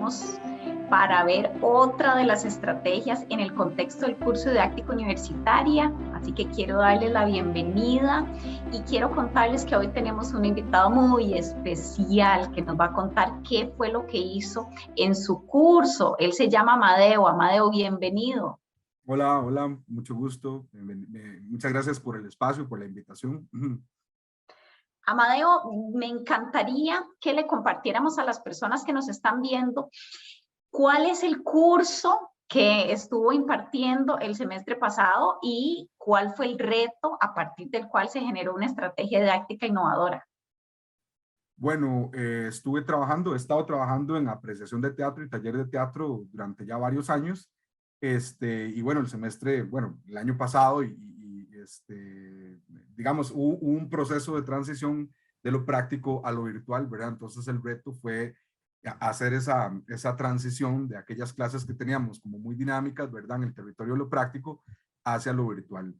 estamos para ver otra de las estrategias en el contexto del curso de didáctica universitaria, así que quiero darles la bienvenida y quiero contarles que hoy tenemos un invitado muy especial que nos va a contar qué fue lo que hizo en su curso. Él se llama Amadeo. Amadeo, bienvenido. Hola, hola, mucho gusto. Muchas gracias por el espacio, por la invitación. Amadeo, me encantaría que le compartiéramos a las personas que nos están viendo cuál es el curso que estuvo impartiendo el semestre pasado y cuál fue el reto a partir del cual se generó una estrategia didáctica innovadora. Bueno, he estado trabajando en apreciación de teatro y taller de teatro durante ya varios años. Y bueno, el año pasado digamos, hubo un proceso de transición de lo práctico a lo virtual, ¿verdad? Entonces el reto fue hacer esa transición de aquellas clases que teníamos como muy dinámicas, ¿verdad? En el territorio de lo práctico hacia lo virtual.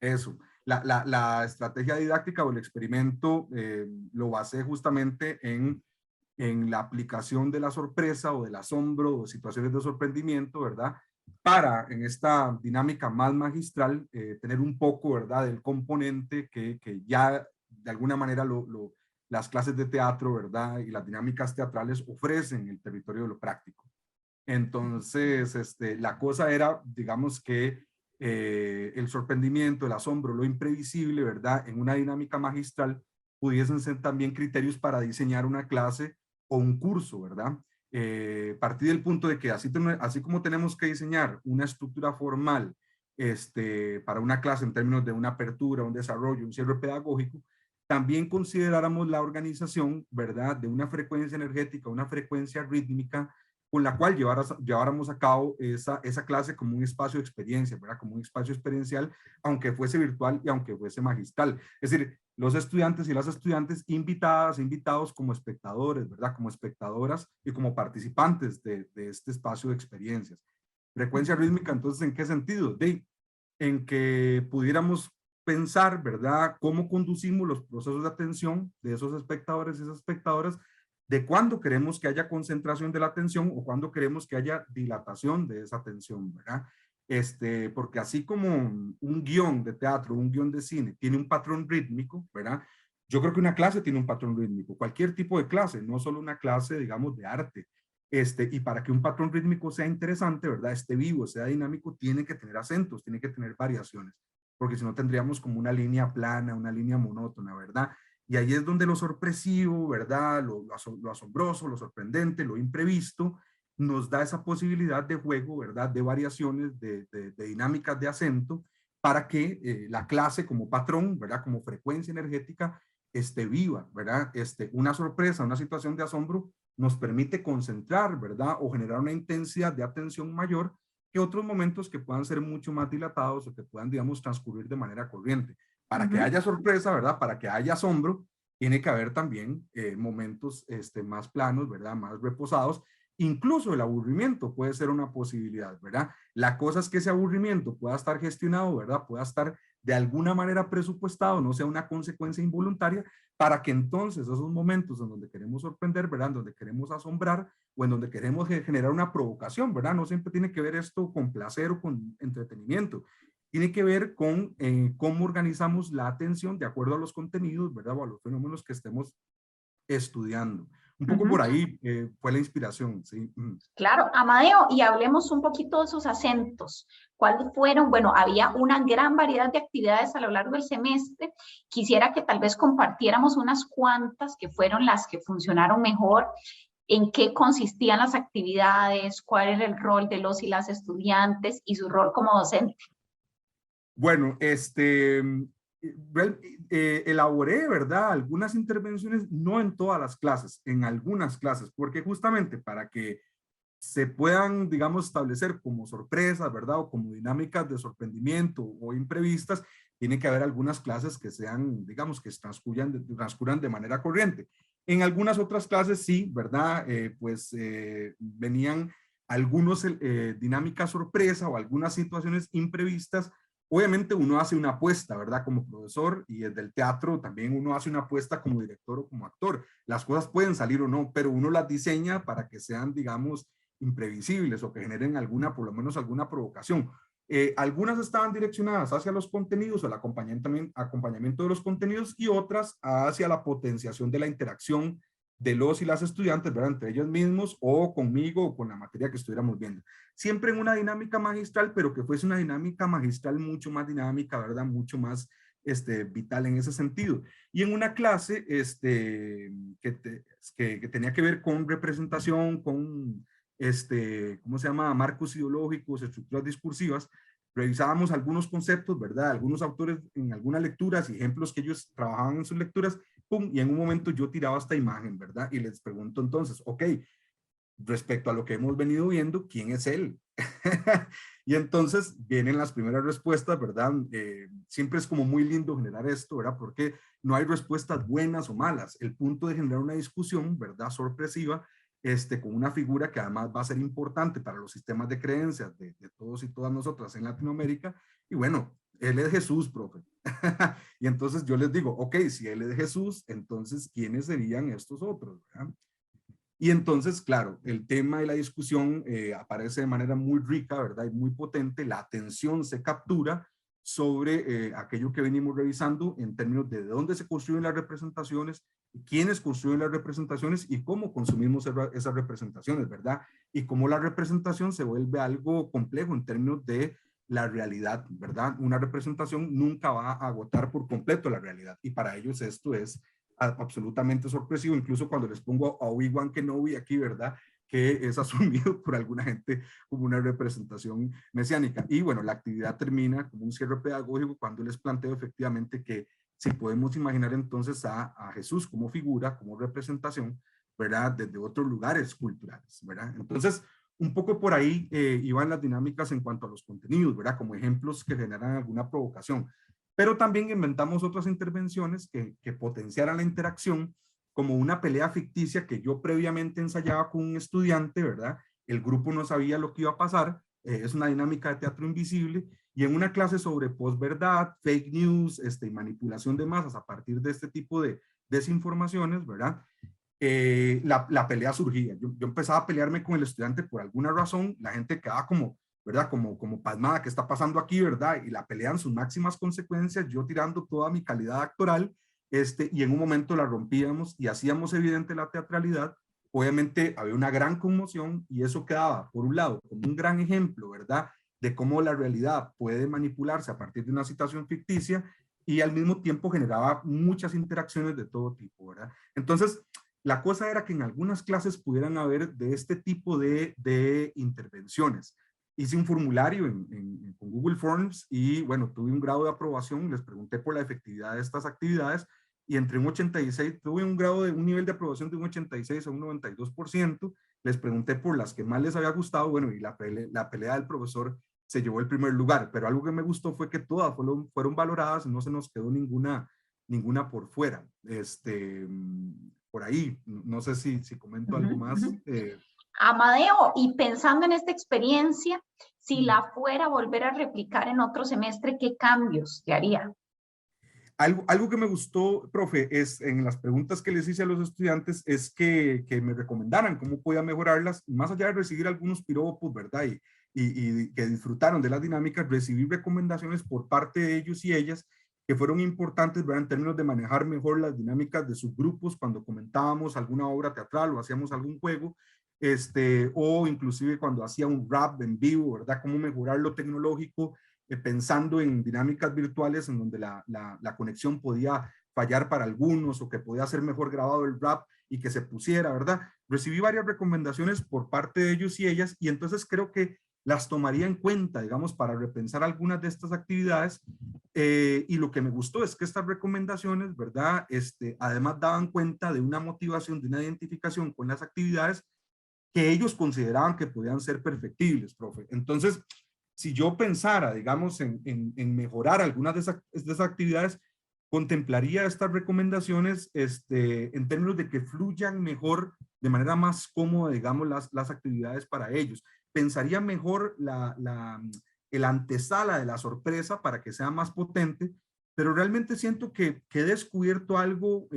Eso. La estrategia didáctica o el experimento lo basé justamente en la aplicación de la sorpresa o del asombro o situaciones de sorprendimiento, ¿verdad? Para en esta dinámica más magistral tener un poco, ¿verdad? Del componente que ya de alguna manera las clases de teatro, ¿verdad? Y las dinámicas teatrales ofrecen el territorio de lo práctico. Entonces, la cosa era, digamos que el sorprendimiento, el asombro, lo imprevisible, ¿verdad? En una dinámica magistral pudiesen ser también criterios para diseñar una clase o un curso, ¿verdad? Partir del punto de que así como tenemos que diseñar una estructura formal para una clase en términos de una apertura, un desarrollo, un cierre pedagógico, también consideráramos la organización, ¿verdad? De una frecuencia energética, una frecuencia rítmica, con la cual lleváramos a cabo esa clase como un espacio de experiencia, ¿verdad? Como un espacio experiencial, aunque fuese virtual y aunque fuese magistral. Es decir, los estudiantes y las estudiantes invitadas, invitados como espectadores, ¿verdad? Como espectadoras y como participantes de este espacio de experiencias. Frecuencia rítmica, entonces, ¿en qué sentido? En que pudiéramos pensar, ¿verdad? Cómo conducimos los procesos de atención de esos espectadores y esas espectadoras, de cuándo queremos que haya concentración de la atención o cuándo queremos que haya dilatación de esa atención, ¿verdad? Porque así como un guión de teatro, un guión de cine tiene un patrón rítmico, ¿verdad? Yo creo que una clase tiene un patrón rítmico, cualquier tipo de clase, no solo una clase, digamos, de arte. Y para que un patrón rítmico sea interesante, ¿verdad? Esté vivo, sea dinámico, tiene que tener acentos, tiene que tener variaciones, porque si no tendríamos como una línea plana, una línea monótona, ¿verdad? Y ahí es donde lo sorpresivo, ¿verdad? Lo asombroso, lo sorprendente, lo imprevisto, nos da esa posibilidad de juego, ¿verdad? De variaciones, de dinámicas de acento, para que la clase como patrón, ¿verdad? Como frecuencia energética, esté viva, ¿verdad? Una sorpresa, una situación de asombro, nos permite concentrar, ¿verdad? O generar una intensidad de atención mayor que otros momentos que puedan ser mucho más dilatados o que puedan, digamos, transcurrir de manera corriente. Para que haya sorpresa, ¿verdad? Para que haya asombro, tiene que haber también momentos más planos, ¿verdad? Más reposados. Incluso el aburrimiento puede ser una posibilidad, ¿verdad? La cosa es que ese aburrimiento pueda estar gestionado, ¿verdad? Pueda estar de alguna manera presupuestado, no sea una consecuencia involuntaria, para que entonces esos momentos en donde queremos sorprender, ¿verdad? En donde queremos asombrar o en donde queremos generar una provocación, ¿verdad? No siempre tiene que ver esto con placer o con entretenimiento. Tiene que ver con cómo organizamos la atención de acuerdo a los contenidos, ¿verdad? O a los fenómenos que estemos estudiando. Un poco por ahí fue la inspiración, ¿sí? Claro, Amadeo, y hablemos un poquito de sus acentos. ¿Cuáles fueron? Bueno, había una gran variedad de actividades a lo largo del semestre. Quisiera que tal vez compartiéramos unas cuantas que fueron las que funcionaron mejor, en qué consistían las actividades, cuál era el rol de los y las estudiantes y su rol como docente. Bueno, elaboré, ¿verdad? Algunas intervenciones, no en todas las clases, en algunas clases, porque justamente para que se puedan, digamos, establecer como sorpresas, ¿verdad? O como dinámicas de sorprendimiento o imprevistas, tiene que haber algunas clases que sean, digamos, que transcurran de manera corriente. En algunas otras clases sí, ¿verdad? Venían algunos dinámicas sorpresa o algunas situaciones imprevistas Obviamente uno hace una apuesta, ¿verdad? Como profesor, y desde el teatro también uno hace una apuesta como director o como actor. Las cosas pueden salir o no, pero uno las diseña para que sean, digamos, imprevisibles o que generen alguna, por lo menos alguna provocación. Algunas estaban direccionadas hacia los contenidos o el acompañamiento de los contenidos y otras hacia la potenciación de la interacción de los y las estudiantes, ¿verdad? Entre ellos mismos o conmigo o con la materia que estuviéramos viendo. Siempre en una dinámica magistral, pero que fuese una dinámica magistral mucho más dinámica, ¿verdad? Mucho más vital en ese sentido. Y en una clase que tenía que ver con representación, con, ¿cómo se llama? Marcos ideológicos, estructuras discursivas, revisábamos algunos conceptos, ¿verdad? Algunos autores en algunas lecturas y ejemplos que ellos trabajaban en sus lecturas, ¡pum! Y en un momento yo tiraba esta imagen, ¿verdad? Y les pregunto entonces, ok, respecto a lo que hemos venido viendo, ¿quién es él? Y entonces vienen las primeras respuestas, ¿verdad? Siempre es como muy lindo generar esto, ¿verdad? Porque no hay respuestas buenas o malas. El punto de generar una discusión, ¿verdad? Sorpresiva, con una figura que además va a ser importante para los sistemas de creencias de todos y todas nosotras en Latinoamérica. Y bueno, él es Jesús, profe. Y entonces yo les digo, ok, si él es Jesús, entonces, ¿quiénes serían estos otros? ¿Verdad? Y entonces, claro, el tema y la discusión aparece de manera muy rica, ¿verdad? Y muy potente. La atención se captura sobre aquello que venimos revisando en términos de dónde se construyen las representaciones, quiénes construyen las representaciones y cómo consumimos esas representaciones, ¿verdad? Y cómo la representación se vuelve algo complejo en términos de la realidad, ¿verdad? Una representación nunca va a agotar por completo la realidad y para ellos esto es absolutamente sorpresivo, incluso cuando les pongo a Obi-Wan Kenobi aquí, ¿verdad? Que es asumido por alguna gente como una representación mesiánica. Y bueno, la actividad termina como un cierre pedagógico cuando les planteo efectivamente que si podemos imaginar entonces a Jesús como figura, como representación, ¿verdad? Desde otros lugares culturales, ¿verdad? Entonces, un poco por ahí iban las dinámicas en cuanto a los contenidos, ¿verdad? Como ejemplos que generan alguna provocación. Pero también inventamos otras intervenciones que potenciaran la interacción, como una pelea ficticia que yo previamente ensayaba con un estudiante, ¿verdad? El grupo no sabía lo que iba a pasar, es una dinámica de teatro invisible, y en una clase sobre posverdad, fake news, manipulación de masas a partir de este tipo de desinformaciones, ¿verdad? La pelea surgía. Yo empezaba a pelearme con el estudiante por alguna razón, la gente quedaba como, ¿verdad? Como pasmada, ¿qué está pasando aquí, verdad? Y la pelea en sus máximas consecuencias, yo tirando toda mi calidad actoral, y en un momento la rompíamos y hacíamos evidente la teatralidad. Obviamente había una gran conmoción y eso quedaba, por un lado, como un gran ejemplo, ¿verdad? De cómo la realidad puede manipularse a partir de una situación ficticia y al mismo tiempo generaba muchas interacciones de todo tipo, ¿verdad? Entonces, la cosa era que en algunas clases pudieran haber de este tipo de intervenciones. Hice un formulario con Google Forms y bueno, tuve un grado de aprobación, les pregunté por la efectividad de estas actividades y entre un 86, tuve un nivel de aprobación de un 86 a un 92%, les pregunté por las que más les había gustado, bueno, y la pelea del profesor se llevó el primer lugar, pero algo que me gustó fue que todas fueron valoradas, no se nos quedó ninguna por fuera. Por ahí, no sé si comento algo más. Amadeo, y pensando en esta experiencia, si la fuera a volver a replicar en otro semestre, ¿qué cambios te haría? Algo que me gustó, profe, es en las preguntas que les hice a los estudiantes, es que me recomendaran cómo podía mejorarlas, más allá de recibir algunos piropos, ¿verdad? Y que disfrutaron de las dinámicas, recibir recomendaciones por parte de ellos y ellas que fueron importantes, ¿verdad? En términos de manejar mejor las dinámicas de sus grupos cuando comentábamos alguna obra teatral o hacíamos algún juego, o inclusive cuando hacía un rap en vivo, ¿verdad? Cómo mejorar lo tecnológico, pensando en dinámicas virtuales en donde la conexión podía fallar para algunos o que podía ser mejor grabado el rap y que se pusiera, ¿verdad? Recibí varias recomendaciones por parte de ellos y ellas y entonces creo que las tomaría en cuenta, digamos, para repensar algunas de estas actividades. Y lo que me gustó es que estas recomendaciones, ¿verdad? Además daban cuenta de una motivación, de una identificación con las actividades que ellos consideraban que podían ser perfectibles, profe. Entonces, si yo pensara, digamos, en mejorar algunas de esas actividades, contemplaría estas recomendaciones en términos de que fluyan mejor, de manera más cómoda, digamos, las actividades para ellos. Pensaría mejor el antesala de la sorpresa para que sea más potente, pero realmente siento que he descubierto algo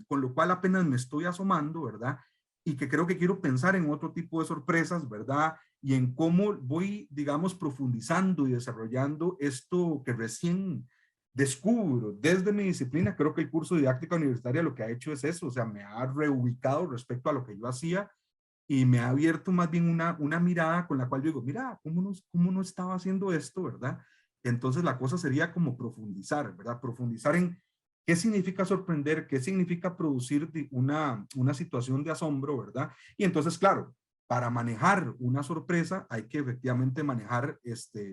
con lo cual apenas me estoy asomando, ¿verdad? Y que creo que quiero pensar en otro tipo de sorpresas, ¿verdad? Y en cómo voy, digamos, profundizando y desarrollando esto que recién descubro desde mi disciplina. Creo que el curso de didáctica universitaria lo que ha hecho es eso, o sea, me ha reubicado respecto a lo que yo hacía y me ha abierto más bien una mirada con la cual yo digo, mira, ¿cómo no estaba haciendo esto, verdad? Entonces la cosa sería como profundizar, ¿verdad? Profundizar en qué significa sorprender, qué significa producir una situación de asombro, ¿verdad? Y entonces, claro, para manejar una sorpresa hay que efectivamente manejar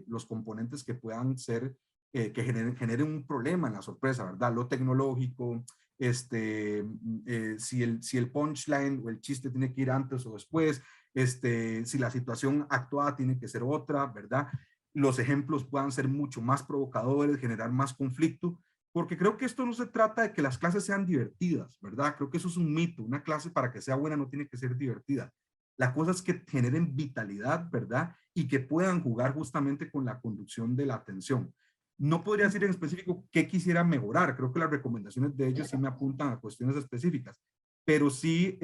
los componentes que puedan ser, que generen un problema en la sorpresa, ¿verdad? Lo tecnológico, si el punchline o el chiste tiene que ir antes o después, si la situación actuada tiene que ser otra, ¿verdad? Los ejemplos puedan ser mucho más provocadores, generar más conflicto, porque creo que esto no se trata de que las clases sean divertidas, ¿verdad? Creo que eso es un mito. Una clase para que sea buena no tiene que ser divertida. La cosa es que generen vitalidad, ¿verdad? Y que puedan jugar justamente con la conducción de la atención. No podría decir en específico qué quisiera mejorar. Creo que las recomendaciones de ellos sí me apuntan a cuestiones específicas. Pero sí,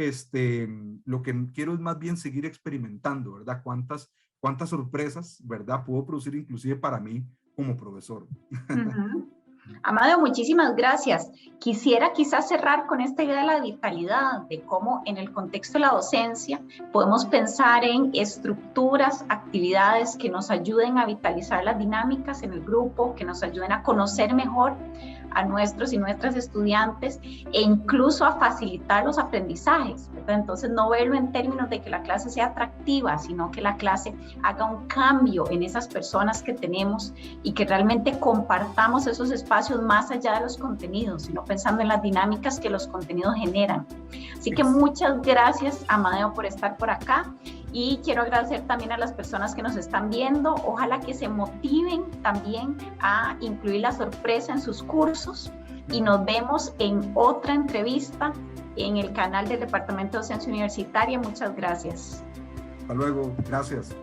lo que quiero es más bien seguir experimentando, ¿verdad? ¿Cuántas sorpresas, ¿verdad? Puedo producir inclusive para mí como profesor. Amadeo, muchísimas gracias. Quisiera quizás cerrar con esta idea de la vitalidad, de cómo en el contexto de la docencia podemos pensar en estructuras, actividades que nos ayuden a vitalizar las dinámicas en el grupo, que nos ayuden a conocer mejor a nuestros y nuestras estudiantes e incluso a facilitar los aprendizajes, ¿verdad? Entonces no verlo en términos de que la clase sea atractiva, sino que la clase haga un cambio en esas personas que tenemos y que realmente compartamos esos espacios más allá de los contenidos, sino pensando en las dinámicas que los contenidos generan. Así que muchas gracias, Amadeo, por estar por acá. Y quiero agradecer también a las personas que nos están viendo. Ojalá que se motiven también a incluir la sorpresa en sus cursos. Y nos vemos en otra entrevista en el canal del Departamento de Docencia Universitaria. Muchas gracias. Hasta luego. Gracias.